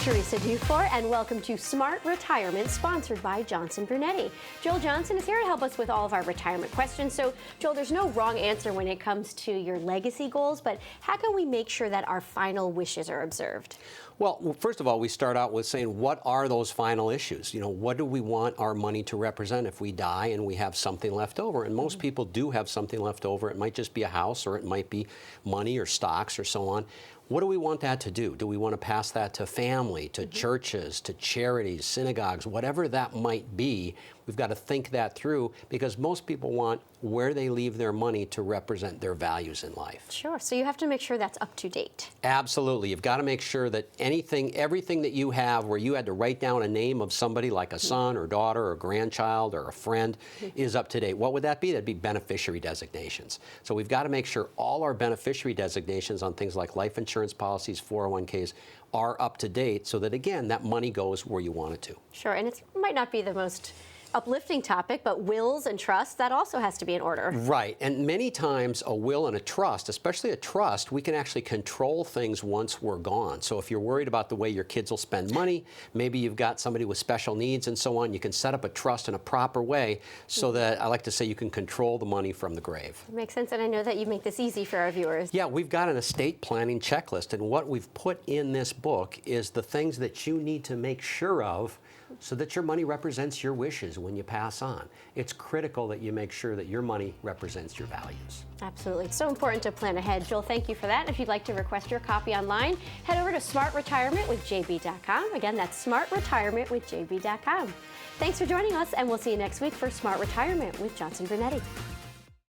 Teresa Dufour, and welcome to Smart Retirement, sponsored by Johnson Brunetti. Joel Johnson is here to help us with all of our retirement questions. So, Joel, there's no wrong answer when it comes to your legacy goals, but how can we make sure that our final wishes are observed? Well, first of all, we start out with saying, what are those final issues? You know, what do we want our money to represent if we die and we have something left over? And most people do have something left over. It might just be a house, or it might be money or stocks or so on. What do we want that to do? Do we want to pass that to family, to churches, to charities, synagogues, whatever that might be? We've got to think that through, because most people want where they leave their money to represent their values in life. Sure. So you have to make sure that's up to date. Absolutely. You've got to make sure that everything that you have where you had to write down a name of somebody like a son or daughter or grandchild or a friend is up to date. What would that be? That'd be beneficiary designations. So we've got to make sure all our beneficiary designations on things like life insurance policies, 401ks, are up to date, so that, again, that money goes where you want it to. Sure. And it might not be the most uplifting topic, but wills and trusts, that also has to be in order. Right. And many times a will and a trust, especially a trust, we can actually control things once we're gone. So if you're worried about the way your kids will spend money, maybe you've got somebody with special needs and so on, you can set up a trust in a proper way so that, I like to say, you can control the money from the grave. It makes sense, and I know that you make this easy for our viewers. Yeah, we've got an estate planning checklist, and what we've put in this book is the things that you need to make sure of so that your money represents your wishes when you pass on. It's critical that you make sure that your money represents your values. Absolutely. It's so important to plan ahead. Joel, thank you for that. And if you'd like to request your copy online, head over to smartretirementwithjb.com. Again, that's smartretirementwithjb.com. Thanks for joining us, and we'll see you next week for Smart Retirement with Johnson Brunetti.